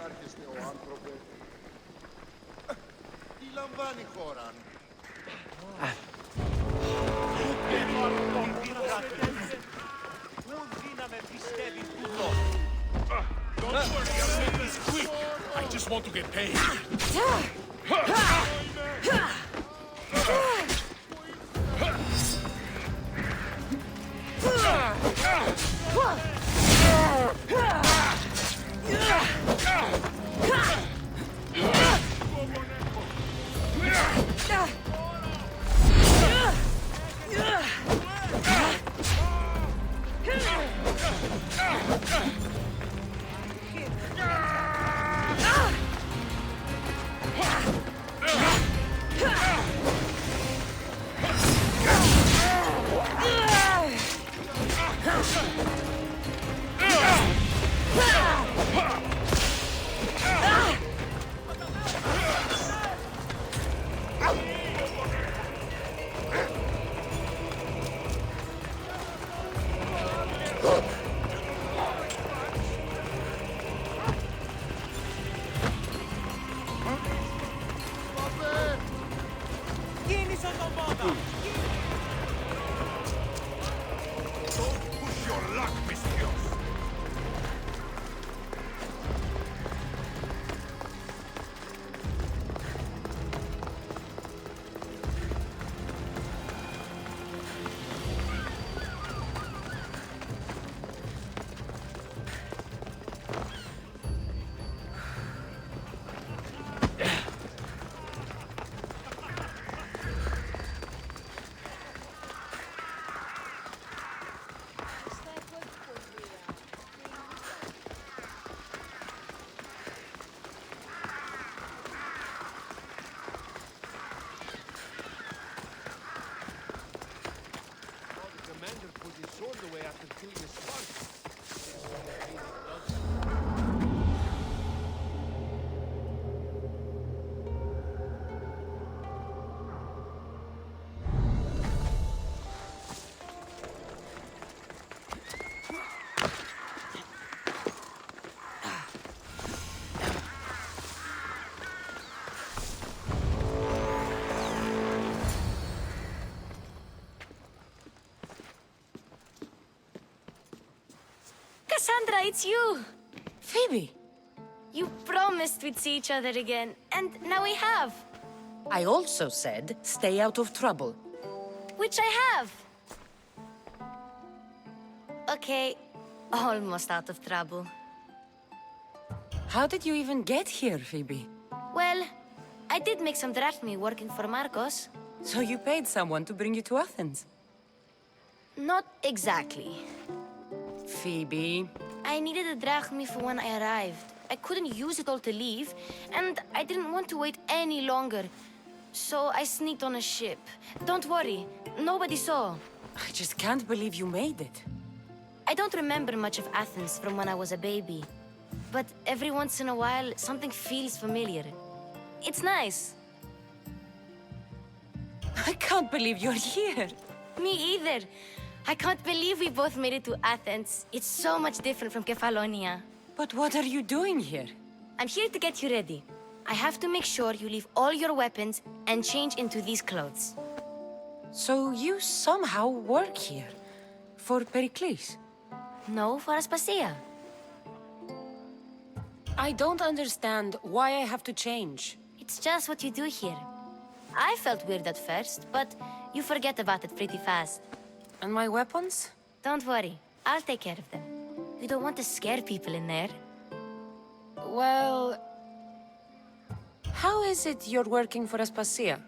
έρχεστε ο άνθρωπε. Τι λαμβάνει η χώρα. Don't worry, I'll make this quick. I just want to get paid. Cassandra, it's you! Phoebe! You promised we'd see each other again, and now we have. I also said, stay out of trouble. Which I have. Okay, almost out of trouble. How did you even get here, Phoebe? Well, I did make some drachmi working for Marcos. So you paid someone to bring you to Athens? Not exactly. Phoebe... I needed a drachmi for when I arrived. I couldn't use it all to leave, and I didn't want to wait any longer. So I sneaked on a ship. Don't worry, nobody saw. I just can't believe you made it. I don't remember much of Athens from when I was a baby. But every once in a while, something feels familiar. It's nice. I can't believe you're here. Me either. I can't believe we both made it to Athens. It's so much different from Kefalonia. But what are you doing here? I'm here to get you ready. I have to make sure you leave all your weapons and change into these clothes. So you somehow work here? For Perikle? No, for Aspasia. I don't understand why I have to change. It's just what you do here. I felt weird at first, but you forget about it pretty fast. And my weapons? Don't worry, I'll take care of them. You don't want to scare people in there. Well... How is it you're working for Aspasia?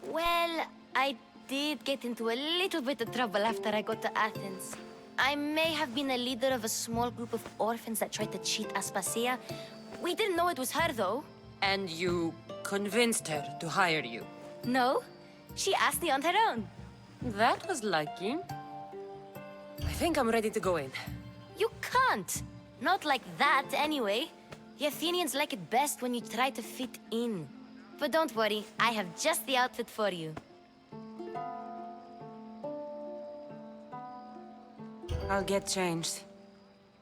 Well, I did get into a little bit of trouble after I got to Athens. I may have been a leader of a small group of orphans that tried to cheat Aspasia. We didn't know it was her, though. And you convinced her to hire you? No, she asked me on her own. That was lucky. I think I'm ready to go in. You can't. Not like that, anyway. The Athenians like it best when you try to fit in. But don't worry, I have just the outfit for you. I'll get changed.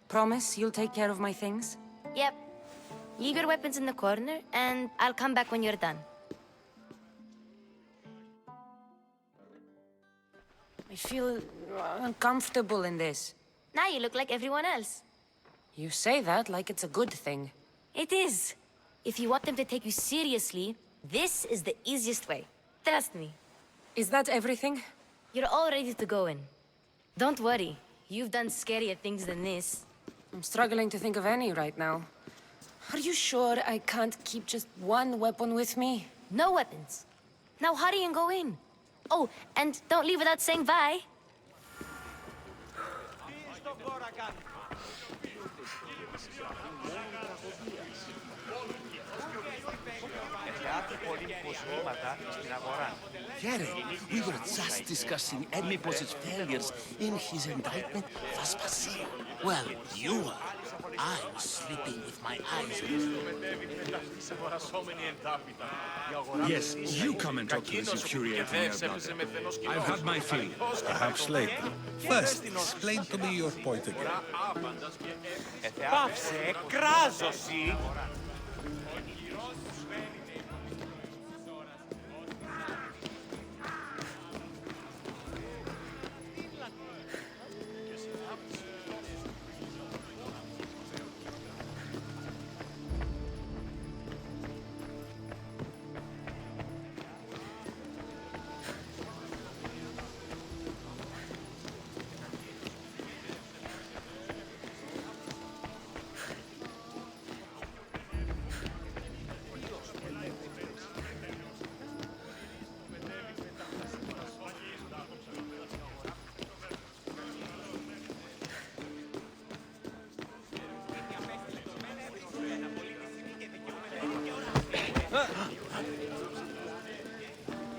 Promise you'll take care of my things? Yep. Leave your weapons in the corner, and I'll come back when you're done. I feel uncomfortable in this. Now you look like everyone else. You say that like it's a good thing. It is. If you want them to take you seriously, this is the easiest way. Trust me. Is that everything? You're all ready to go in. Don't worry. You've done scarier things than this. I'm struggling to think of any right now. Are you sure I can't keep just one weapon with me? No weapons. Now hurry and go in. Oh, and don't leave without saying bye. Jerry, we were just discussing Edmipos's failures in his indictment for Symposium. Well, you were. I'm sleeping with my eyes open. Yes, you come and talk to this infuriating airlock. I've had my fill. Perhaps later. First, explain to me your point again. Πάψε, κράζωση!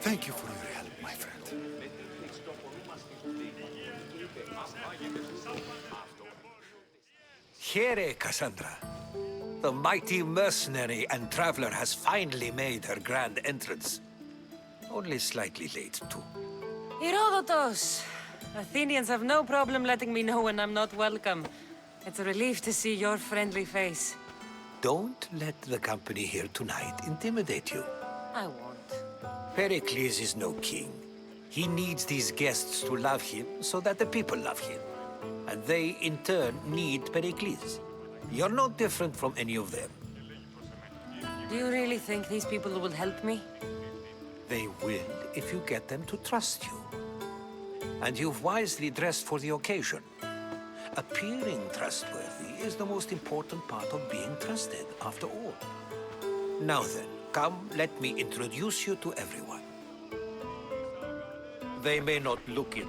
Thank you for your help, my friend. Here, Cassandra. The mighty mercenary and traveler has finally made her grand entrance. Only slightly late, too. Herodotos! Athenians have no problem letting me know when I'm not welcome. It's a relief to see your friendly face. Don't let the company here tonight intimidate you. I won't. Pericles is no king. He needs these guests to love him so that the people love him. And they, in turn, need Pericles. You're no different from any of them. Do you really think these people will help me? They will if you get them to trust you. And you've wisely dressed for the occasion. Appearing trustworthy is the most important part of being trusted, after all. Now then, come, let me introduce you to everyone. They may not look it,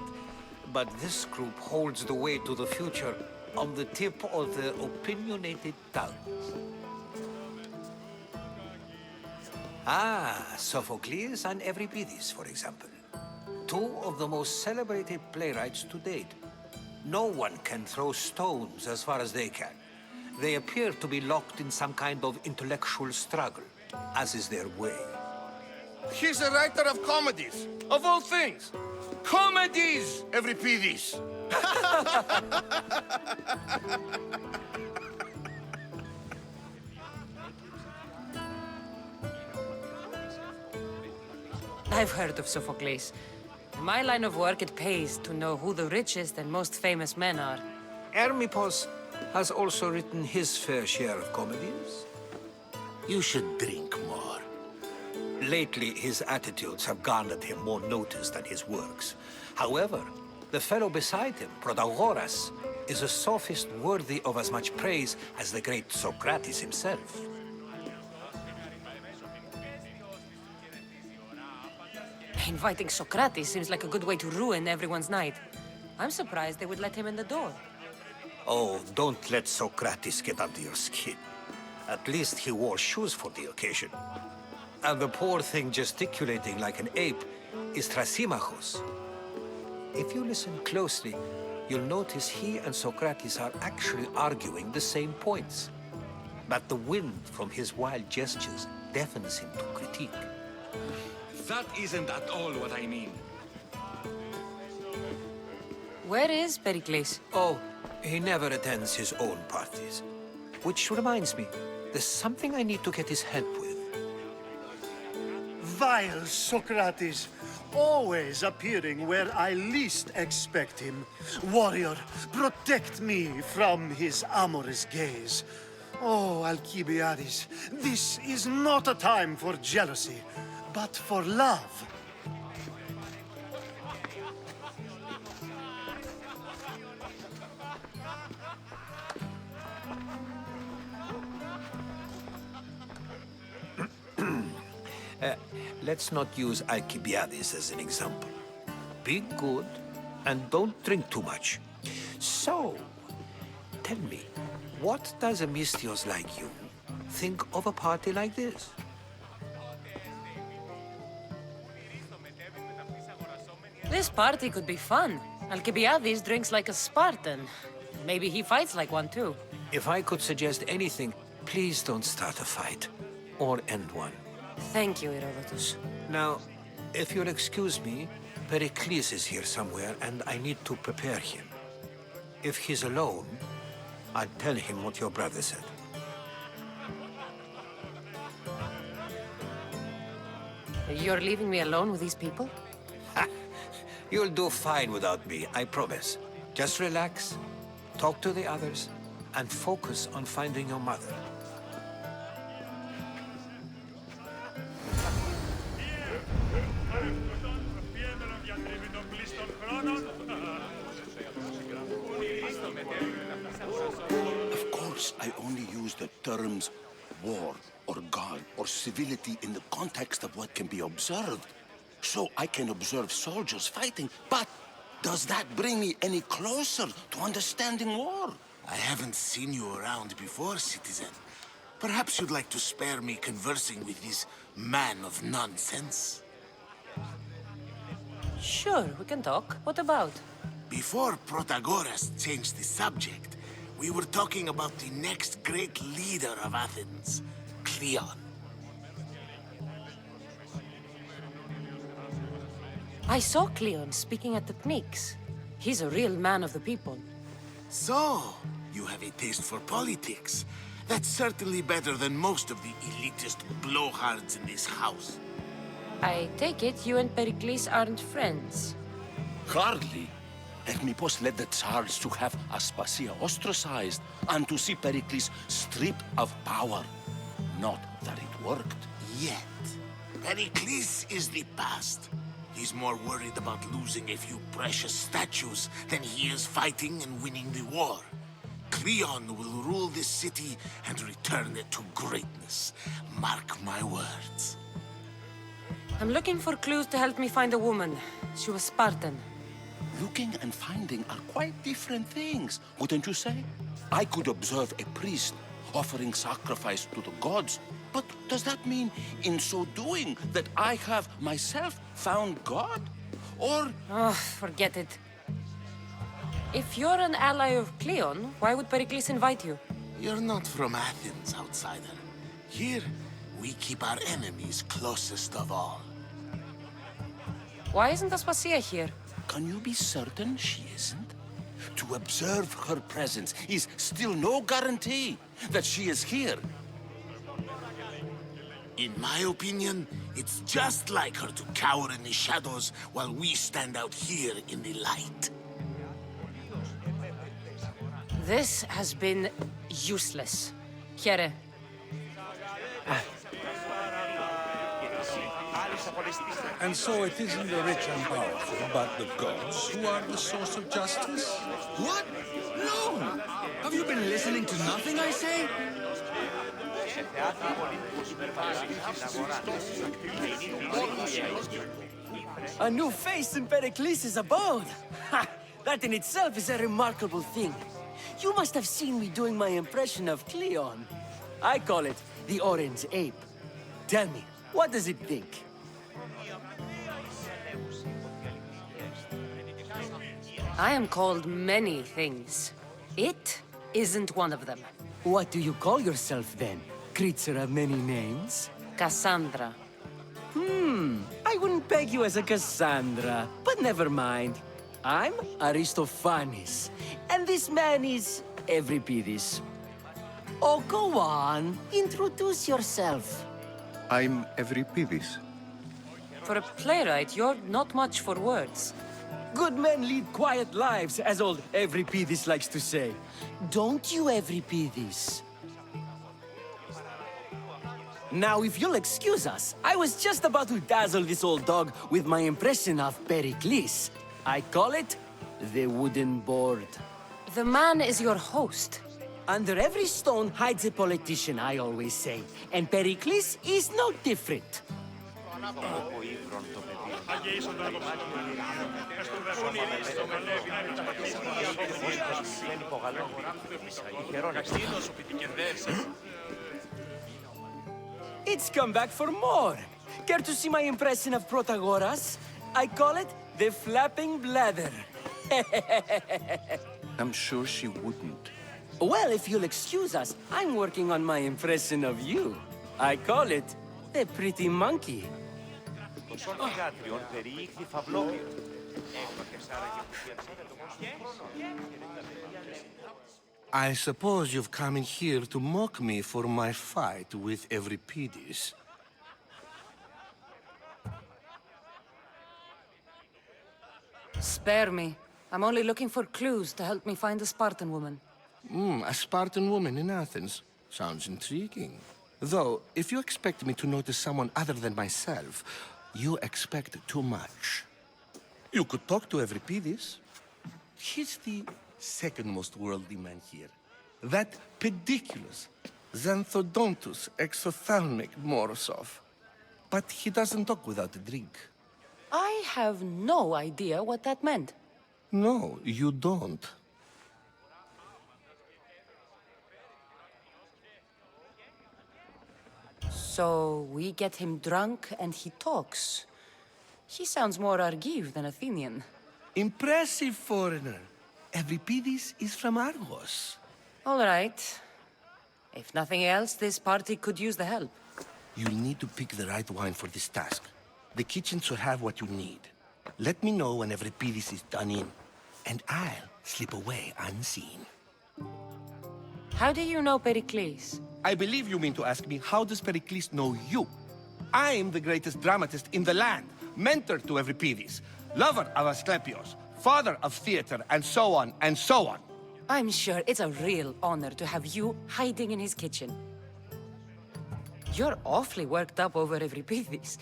but this group holds the way to the future on the tip of their opinionated tongues. Ah, Sophocles and Euripides, for example. Two of the most celebrated playwrights to date. No one can throw stones as far as they can. They appear to be locked in some kind of intellectual struggle, as is their way. He's a writer of comedies, of all things. Comedies, Euripides. I've heard of Sophocles. In my line of work, it pays to know who the richest and most famous men are. Hermippos has also written his fair share of comedies. You should drink more. Lately, his attitudes have garnered him more notice than his works. However, the fellow beside him, Protagoras, is a sophist worthy of as much praise as the great Socrates himself. Inviting Socrates seems like a good way to ruin everyone's night. I'm surprised they would let him in the door. Oh, don't let Socrates get under your skin. At least he wore shoes for the occasion. And the poor thing gesticulating like an ape is Thrasymachos. If you listen closely, you'll notice he and Socrates are actually arguing the same points. But the wind from his wild gestures deafens him to critique. That isn't at all what I mean. Where is Pericles? Oh, he never attends his own parties. Which reminds me, There's something I need to get his help with. Vile Socrates, always appearing where I least expect him. Warrior, protect me from his amorous gaze. Oh, Alcibiades, this is not a time for jealousy, but for love. Let's not use Alcibiades as an example. Be good and don't drink too much. So, tell me, what does a Mystios like you think of a party like this? This party could be fun. Alcibiades drinks like a Spartan. Maybe he fights like one too. If I could suggest anything, please don't start a fight or end one. Thank you, Herodotus. Now, if you'll excuse me, Pericles is here somewhere and I need to prepare him. If he's alone, I'll tell him what your brother said. You're leaving me alone with these people? You'll do fine without me, I promise. Just relax, talk to the others, and focus on finding your mother. Of course, I only use the terms war or God or civility in the context of what can be observed. So I can observe soldiers fighting, but does that bring me any closer to understanding war? I haven't seen you around before, citizen. Perhaps you'd like to spare me conversing with this man of nonsense? Sure, we can talk. What about? Before Protagoras changed the subject, we were talking about the next great leader of Athens, Cleon. I saw Cleon speaking at the Pnyx. He's a real man of the people. So, you have a taste for politics. That's certainly better than most of the elitist blowhards in this house. I take it you and Pericles aren't friends. Hardly. Hermippos led the Tsars to have Aspasia ostracized and to see Pericles stripped of power. Not that it worked. Yet, Pericles is the past. He's more worried about losing a few precious statues than he is fighting and winning the war. Cleon will rule this city and return it to greatness. Mark my words. I'm looking for clues to help me find a woman. She was Spartan. Looking and finding are quite different things, wouldn't you say? I could observe a priest offering sacrifice to the gods, but does that mean, in so doing, that I have myself found God? Or... Oh, forget it. If you're an ally of Cleon, why would Pericles invite you? You're not from Athens, outsider. Here, we keep our enemies closest of all. Why isn't Aspasia here? Can you be certain she isn't? To observe her presence is still no guarantee that she is here. In my opinion, it's just like her to cower in the shadows while we stand out here in the light. This has been useless. Here. And so it isn't the rich and powerful, but the gods who are the source of justice? What? No! Have you been listening to nothing I say? A new face in Pericles' abode! Ha! That in itself is a remarkable thing. You must have seen me doing my impression of Cleon. I call it the Orange Ape. Tell me, what does it think? I am called many things. It isn't one of them. What do you call yourself then? Creature of many names? Cassandra. I wouldn't peg you as a Cassandra, but never mind. I'm Aristophanes, and this man is Euripides. Oh, go on. Introduce yourself. I'm Evripidis. For a playwright, you're not much for words. Good men lead quiet lives, as old Evripidis likes to say. Don't you, Evripidis? Now, if you'll excuse us, I was just about to dazzle this old dog with my impression of Perikles. I call it the wooden board. The man is your host. Under every stone hides a politician, I always say. And Perikles is no different. It's come back for more. Care to see my impression of Protagoras? I call it the flapping bladder. I'm sure she wouldn't. Well, if you'll excuse us, I'm working on my impression of you. I call it the pretty monkey. I suppose you've come in here to mock me for my fight with Evripidis. Spare me. I'm only looking for clues to help me find a Spartan woman. A Spartan woman in Athens. Sounds intriguing. Though, if you expect me to notice someone other than myself, you expect too much. You could talk to Evripidis. He's the second most worldly man here. That pediculous, xanthodontus exophthalmic Morosov. But he doesn't talk without a drink. I have no idea what that meant. No, you don't. So we get him drunk and he talks. He sounds more Argive than Athenian. Impressive foreigner. Evripidis is from Argos. All right. If nothing else, this party could use the help. You'll need to pick the right wine for this task. The kitchen should have what you need. Let me know when Evripidis is done in, and I'll slip away unseen. How do you know Pericles? I believe you mean to ask me, how does Pericles know you? I am the greatest dramatist in the land, mentor to Evripidis, lover of Asclepios, father of theater, and so on, and so on. I'm sure it's a real honor to have you hiding in his kitchen. You're awfully worked up over Evripidis.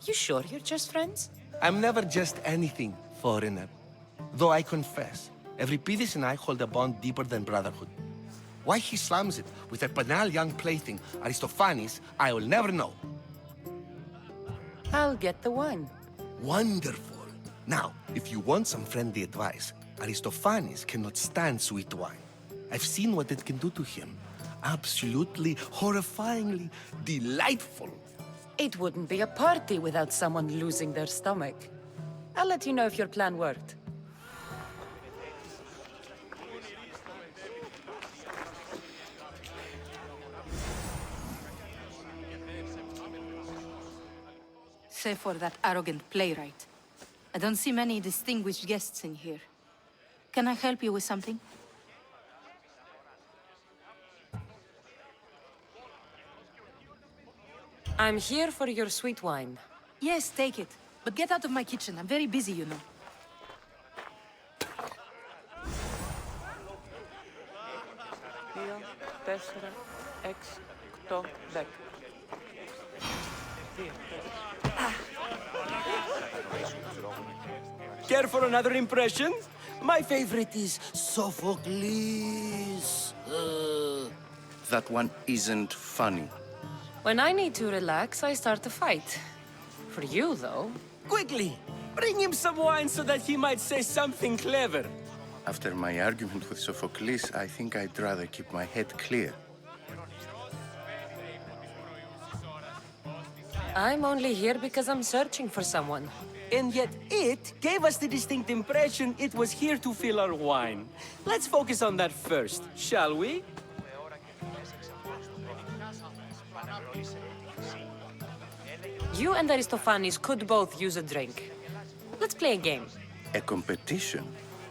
You sure you're just friends? I'm never just anything, foreigner. Though I confess, Evripidis and I hold a bond deeper than brotherhood. Why he slams it with a banal young plaything, Aristophanes, I will never know. I'll get the wine. Wonderful. Now, if you want some friendly advice, Aristophanes cannot stand sweet wine. I've seen what it can do to him. Absolutely, horrifyingly delightful. It wouldn't be a party without someone losing their stomach. I'll let you know if your plan worked. Save for that arrogant playwright. I don't see many distinguished guests in here. Can I help you with something? I'm here for your sweet wine. Yes, take it. But get out of my kitchen. I'm very busy, you know. Care for another impression? My favorite is Sophocles. That one isn't funny. When I need to relax, I start a fight. For you, though. Quickly, bring him some wine so that he might say something clever. After my argument with Sophocles, I think I'd rather keep my head clear. I'm only here because I'm searching for someone. And yet it gave us the distinct impression it was here to fill our wine. Let's focus on that first, shall we? You and Aristophanes could both use a drink. Let's play a game. A competition?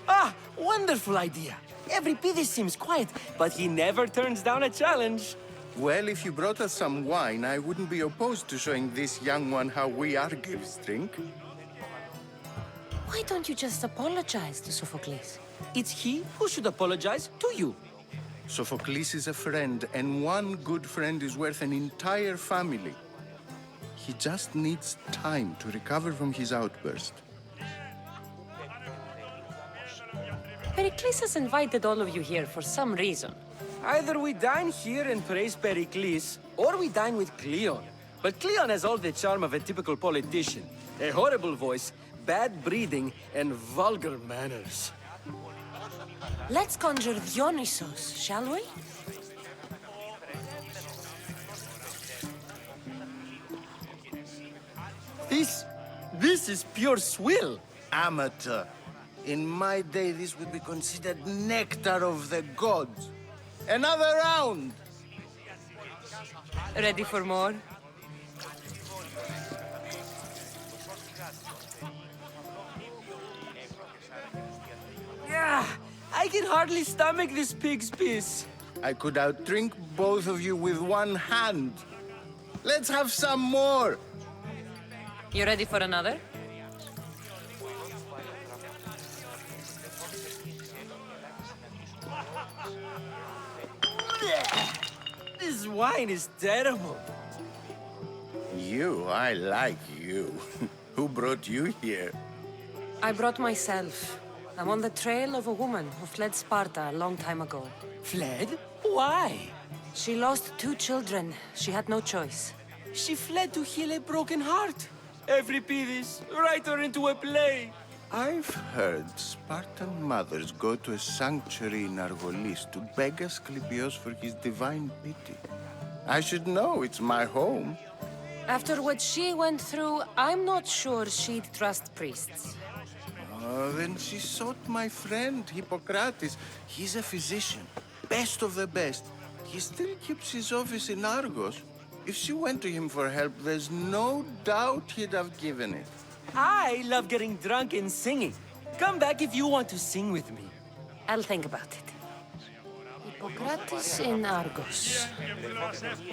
Ah, wonderful idea. Every Pidis seems quiet, but he never turns down a challenge. Well, if you brought us some wine, I wouldn't be opposed to showing this young one how we Argives drink. Why don't you just apologize to Sophocles? It's he who should apologize to you. Sophocles is a friend, and one good friend is worth an entire family. He just needs time to recover from his outburst. Pericles has invited all of you here for some reason. Either we dine here and praise Pericles, or we dine with Cleon. But Cleon has all the charm of a typical politician. A horrible voice, bad breeding, and vulgar manners. Let's conjure Dionysos, shall we? This is pure swill. Amateur. In my day, this would be considered nectar of the gods. Another round! Ready for more? Yeah, I can hardly stomach this pig's piss. I could outdrink both of you with one hand. Let's have some more! You ready for another? This wine is terrible. I like you. Who brought you here? I brought myself. I'm on the trail of a woman who fled Sparta a long time ago. Fled? Why? She lost 2 children. She had no choice. She fled to heal a broken heart. Euripides, write her into a play. I've heard Spartan mothers go to a sanctuary in Argolis to beg Asclepios for his divine pity. I should know, it's my home. After what she went through, I'm not sure she'd trust priests. Oh, then she sought my friend, Hippocrates. He's a physician, best of the best. He still keeps his office in Argos. If she went to him for help, there's no doubt he'd have given it. I love getting drunk and singing. Come back if you want to sing with me. I'll think about it. Hippocrates in Argos.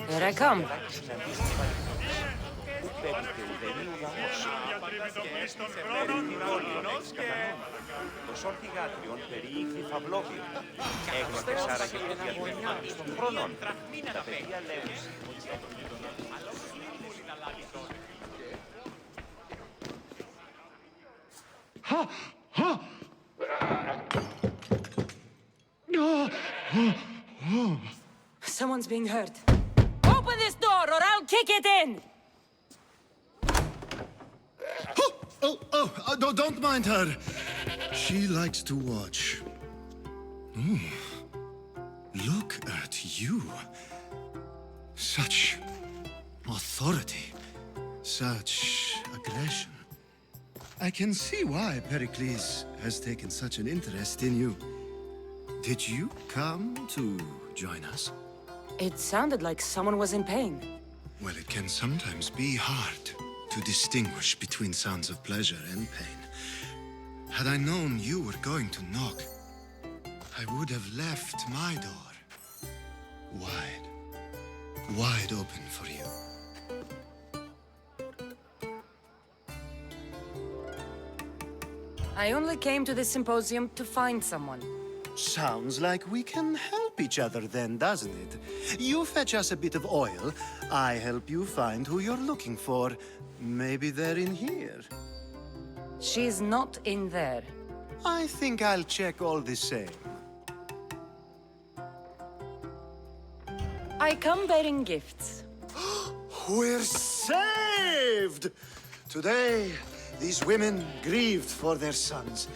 Here I come. Το σορτηγάτριον περιήχθη φαυλόβιο. Έγνωτες άραγε το διαδρομημάτις των χρόνων. Τα παιδιά λέγουν. Someone's being hurt. Open this door or I'll kick it in! Don't mind her. She likes to watch. Look at you. Such authority. Such aggression. I can see why Pericles has taken such an interest in you. Did you come to join us? It sounded like someone was in pain. Well, it can sometimes be hard to distinguish between sounds of pleasure and pain. Had I known you were going to knock, I would have left my door wide open for you. I only came to this symposium to find someone. Sounds like we can help each other then, doesn't it? You fetch us a bit of oil, I help you find who you're looking for. Maybe they're in here. She's not in there. I think I'll check all the same. I come bearing gifts. We're saved! Today, these women grieved for their sons,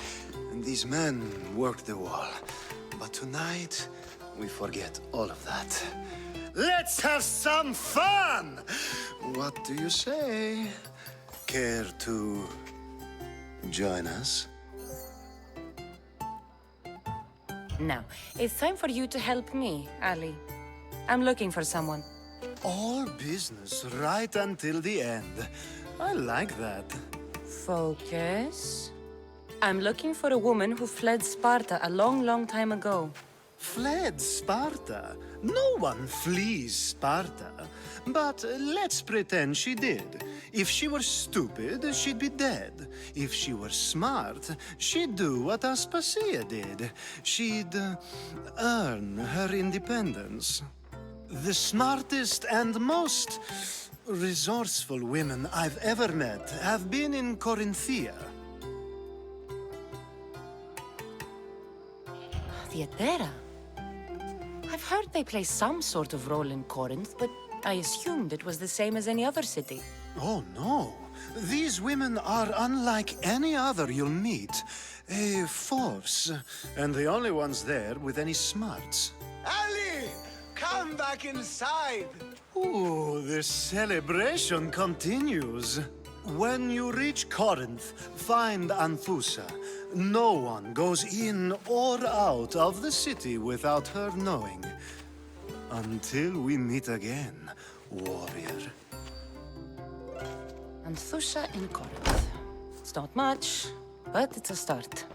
and these men worked the wall. But tonight, we forget all of that. Let's have some fun! What do you say? Care to join us? Now, it's time for you to help me, Ali. I'm looking for someone. All business right until the end. I like that. Focus. I'm looking for a woman who fled Sparta a long, long time ago. Fled Sparta? No one flees Sparta. But let's pretend she did. If she were stupid, she'd be dead. If she were smart, she'd do what Aspasia did. She'd earn her independence. The smartest and most resourceful women I've ever met have been in Corinthia. Theatera? I've heard they play some sort of role in Corinth, but I assumed it was the same as any other city. Oh, no. These women are unlike any other you'll meet. A force, and the only ones there with any smarts. Ali! Come back inside! Ooh, the celebration continues. When you reach Corinth, find Anthusa. No one goes in or out of the city without her knowing. Until we meet again, warrior. Anthusa in Corinth. It's not much, but it's a start.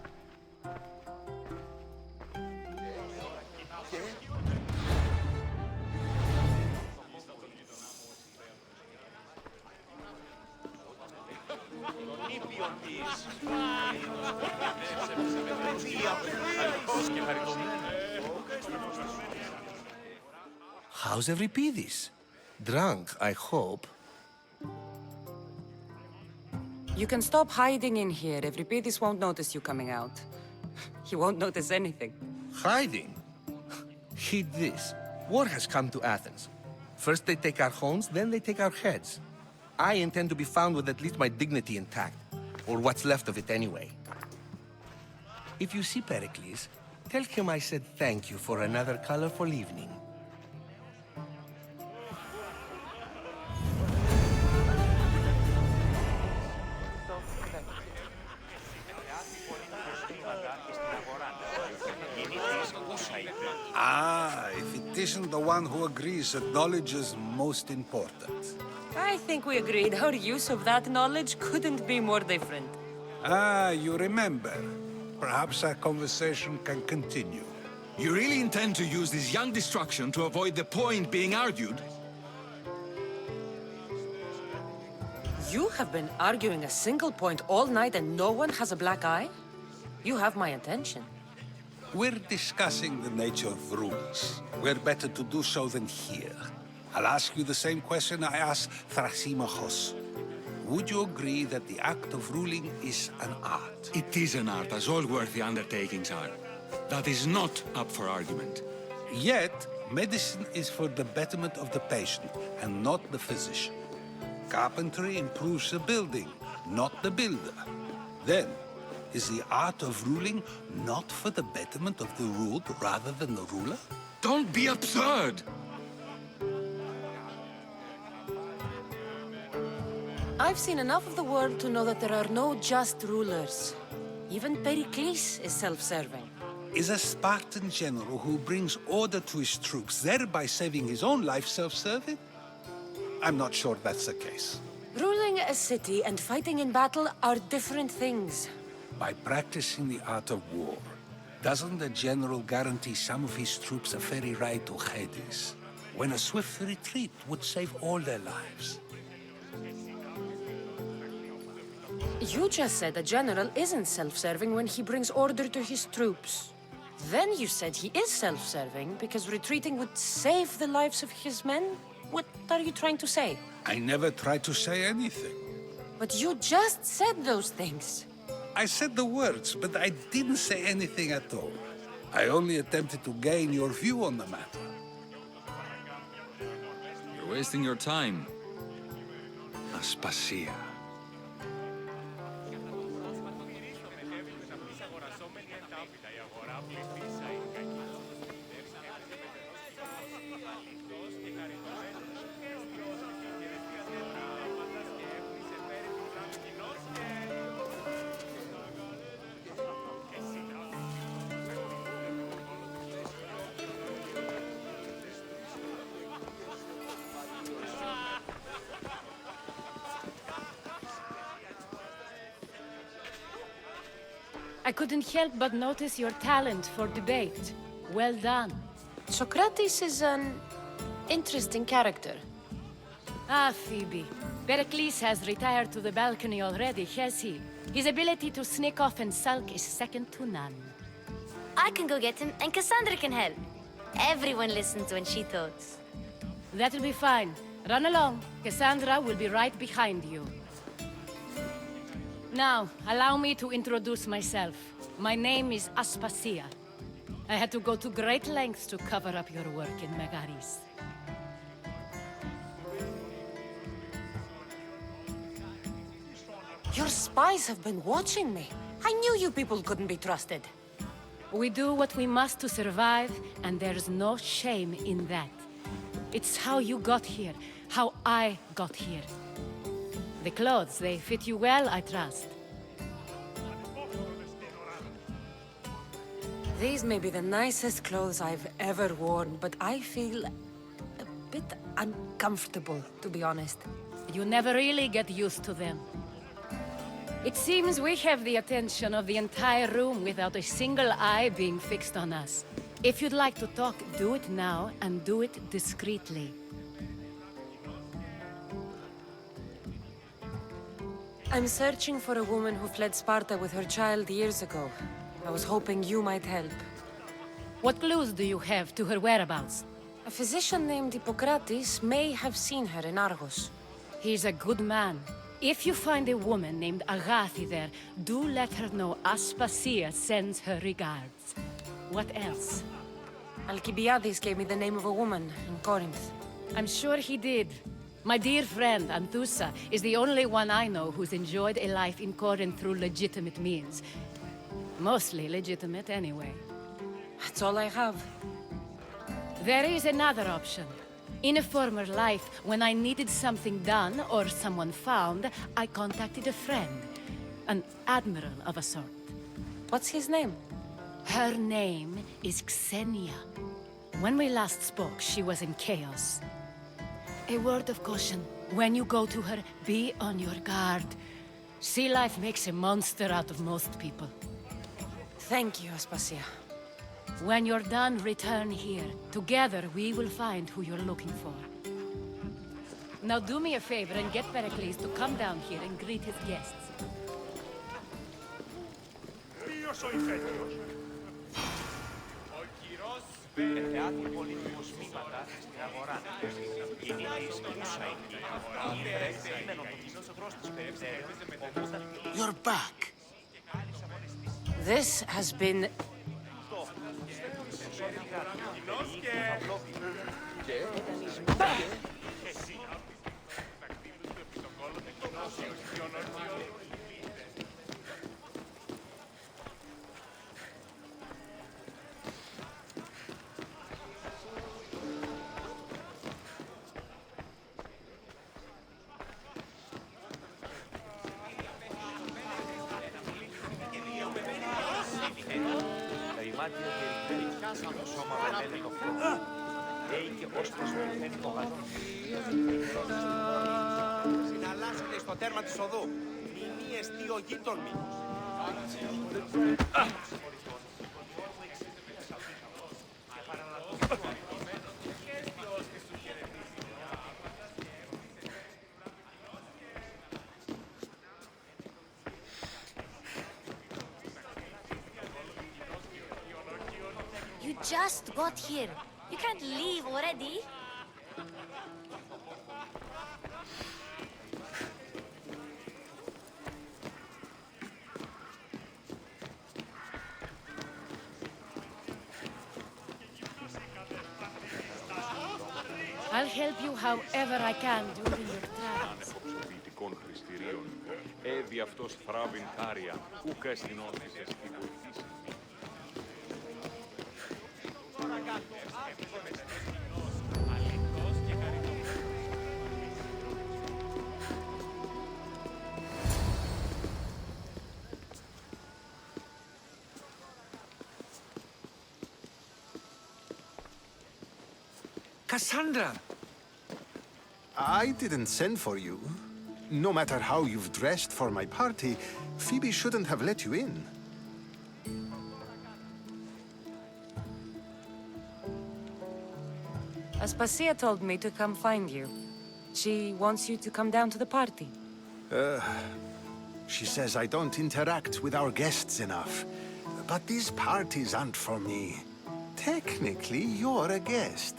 How's Euripides? Drunk, I hope. You can stop hiding in here. Euripides won't notice you coming out. He won't notice anything. Hiding? Heed this. War has come to Athens. First they take our homes, then they take our heads. I intend to be found with at least my dignity intact. Or what's left of it anyway. If you see Pericles, tell him I said thank you for another colorful evening. Ah, if it isn't the one who agrees that knowledge is most important. I think we agreed our use of that knowledge couldn't be more different. Ah, you remember. Perhaps our conversation can continue. You really intend to use this young destruction to avoid the point being argued? You have been arguing a single point all night and no one has a black eye? You have my attention. We're discussing the nature of rules. Where better to do so than here? I'll ask you the same question I asked Thrasymachos. Would you agree that the act of ruling is an art? It is an art, as all worthy undertakings are. That is not up for argument. Yet, medicine is for the betterment of the patient, and not the physician. Carpentry improves the building, not the builder. Then, is the art of ruling not for the betterment of the ruled rather than the ruler? Don't be absurd! I've seen enough of the world to know that there are no just rulers. Even Pericles is self-serving. Is a Spartan general who brings order to his troops, thereby saving his own life, self-serving? I'm not sure that's the case. Ruling a city and fighting in battle are different things. By practicing the art of war, doesn't the general guarantee some of his troops a ferry ride to Hades, when a swift retreat would save all their lives? You just said a general isn't self-serving when he brings order to his troops. Then you said he is self-serving because retreating would save the lives of his men? What are you trying to say? I never tried to say anything. But you just said those things. I said the words, but I didn't say anything at all. I only attempted to gain your view on the matter. You're wasting your time. Aspasia. I couldn't help but notice your talent for debate. Well done. Socrates is an interesting character. Ah, Phoebe. Pericles has retired to the balcony already, has he? His ability to sneak off and sulk is second to none. I can go get him, and Cassandra can help. Everyone listens when she talks. That'll be fine. Run along. Cassandra will be right behind you. Now, allow me to introduce myself. My name is Aspasia. I had to go to great lengths to cover up your work in Megaris. Your spies have been watching me. I knew you people couldn't be trusted. We do what we must to survive, and there's no shame in that. It's how you got here, how I got here. The clothes, they fit you well, I trust. These may be the nicest clothes I've ever worn, but I feel a bit uncomfortable, to be honest. You never really get used to them. It seems we have the attention of the entire room without a single eye being fixed on us. If you'd like to talk, do it now, and do it discreetly. I'm searching for a woman who fled Sparta with her child years ago. I was hoping you might help. What clues do you have to her whereabouts? A physician named Hippocrates may have seen her in Argos. He's a good man. If you find a woman named Agathi there, do let her know Aspasia sends her regards. What else? Alcibiades gave me the name of a woman in Corinth. I'm sure he did. My dear friend, Anthusa, is the only one I know who's enjoyed a life in Corinth through legitimate means. Mostly legitimate, anyway. That's all I have. There is another option. In a former life, when I needed something done or someone found, I contacted a friend. An admiral of a sort. What's his name? Her name is Xenia. When we last spoke, she was in chaos. A word of caution. When you go to her, be on your guard. Sea life makes a monster out of most people. Thank you, Aspasia. When you're done, return here. Together, we will find who you're looking for. Now do me a favor and get Pericles to come down here and greet his guests. Πετεάται πολύτιμος μήματα στην αγορά. Κινείται η σκούσα εκεί. Πρέπει κείμενο το κοινό ευρώς της περιφέρειας. You're back. This has been... Ρημάτιο Περικle, το σώμα βελένε το φρόνο. Λέει και ως προσφέρει το γάτο. Συναλλάσσεται στο τέρμα της οδού. Μη εστί ο γείτον μήπως. You just got here. You can't leave already. I'll help you however I can during your travels. Ανεφοξοποιητικών χρηστηρίων, έδι αυτός θράβην χάρια, ούκ αισθηνώθησες τι βοηθήσεις. Cassandra! I didn't send for you. No matter how you've dressed for my party, Phoebe shouldn't have let you in. Aspasia told me to come find you. She wants you to come down to the party. She says I don't interact with our guests enough. But these parties aren't for me. Technically, you're a guest.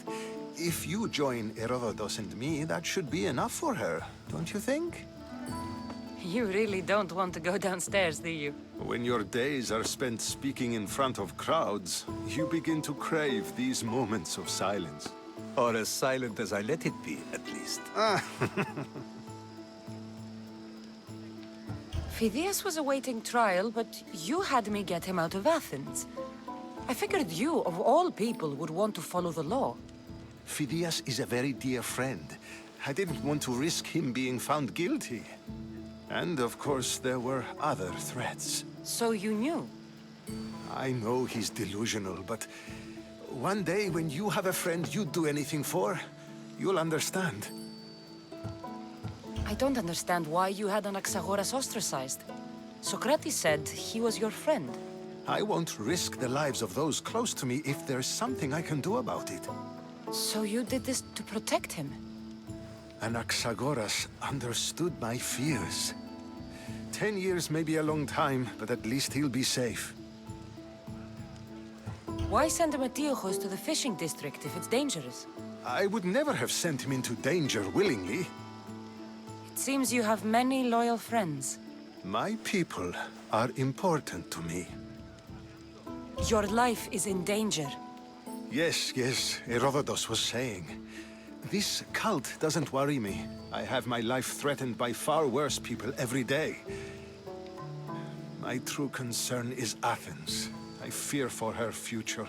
If you join Herodotus and me, that should be enough for her, don't you think? You really don't want to go downstairs, do you? When your days are spent speaking in front of crowds, you begin to crave these moments of silence. Or as silent as I let it be, at least. Phidias was awaiting trial, but you had me get him out of Athens. I figured you, of all people, would want to follow the law. Phidias is a very dear friend. I didn't want to risk him being found guilty. And of course, there were other threats. So you knew? I know he's delusional, but one day when you have a friend you'd do anything for, you'll understand. I don't understand why you had Anaxagoras ostracized. Socrates said he was your friend. I won't risk the lives of those close to me if there's something I can do about it. So you did this to protect him? Anaxagoras understood my fears. 10 years may be a long time, but at least he'll be safe. Why send Metiochos to the fishing district if it's dangerous? I would never have sent him into danger willingly. It seems you have many loyal friends. My people are important to me. Your life is in danger. Yes, Herodotus was saying. This cult doesn't worry me. I have my life threatened by far worse people every day. My true concern is Athens. I fear for her future.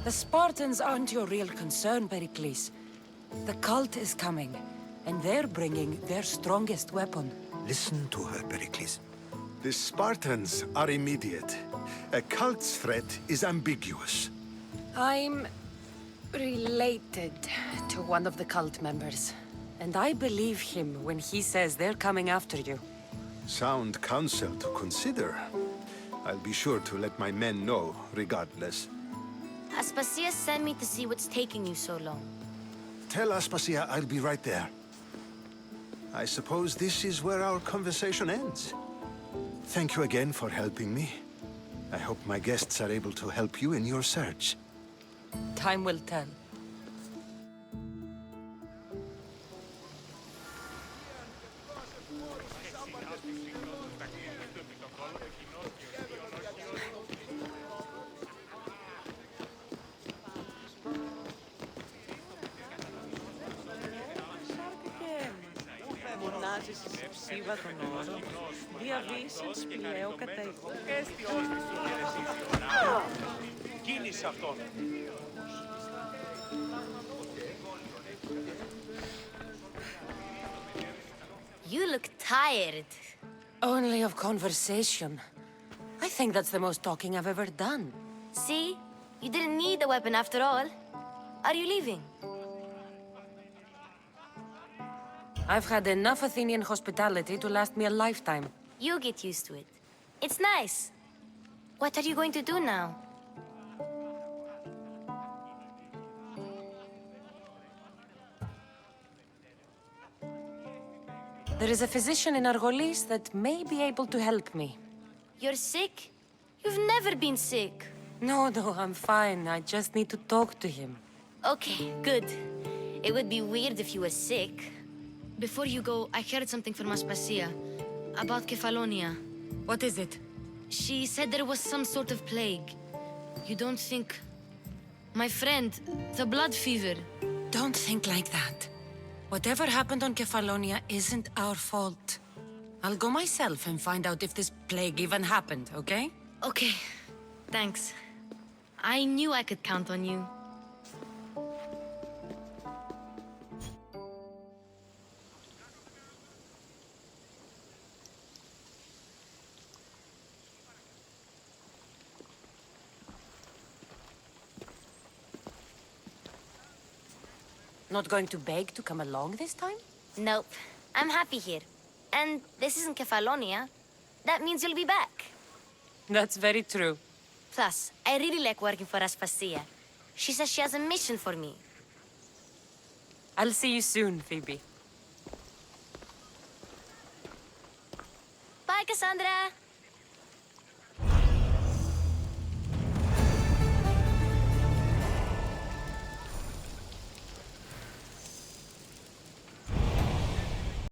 The Spartans aren't your real concern, Pericles. The cult is coming, and they're bringing their strongest weapon. Listen to her, Pericles. The Spartans are immediate. A cult's threat is ambiguous. I'm related to one of the cult members, and I believe him when he says they're coming after you. Sound counsel to consider. I'll be sure to let my men know, regardless. Aspasia sent me to see what's taking you so long. Tell Aspasia I'll be right there. I suppose this is where our conversation ends. Thank you again for helping me. I hope my guests are able to help you in your search. Time will tell. Σύβα των όρων, διαβήσεως πλέον κατά Κίνησε αυτόν. You look tired. Only of conversation. I think that's the most talking I've ever done. See? You didn't need the weapon after all. Are you leaving? I've had enough Athenian hospitality to last me a lifetime. You get used to it. It's nice. What are you going to do now? There is a physician in Argolis that may be able to help me. You're sick? You've never been sick. No, I'm fine. I just need to talk to him. Okay, good. It would be weird if you were sick. Before you go, I heard something from Aspasia about Kefalonia. What is it? She said there was some sort of plague. You don't think... My friend, the blood fever. Don't think like that. Whatever happened on Kefalonia isn't our fault. I'll go myself and find out if this plague even happened, okay? Okay, thanks. I knew I could count on you. Not going to beg to come along this time? Nope. I'm happy here. And this isn't Kefalonia. That means you'll be back. That's very true. Plus, I really like working for Aspasia. She says she has a mission for me. I'll see you soon, Phoebe. Bye, Cassandra!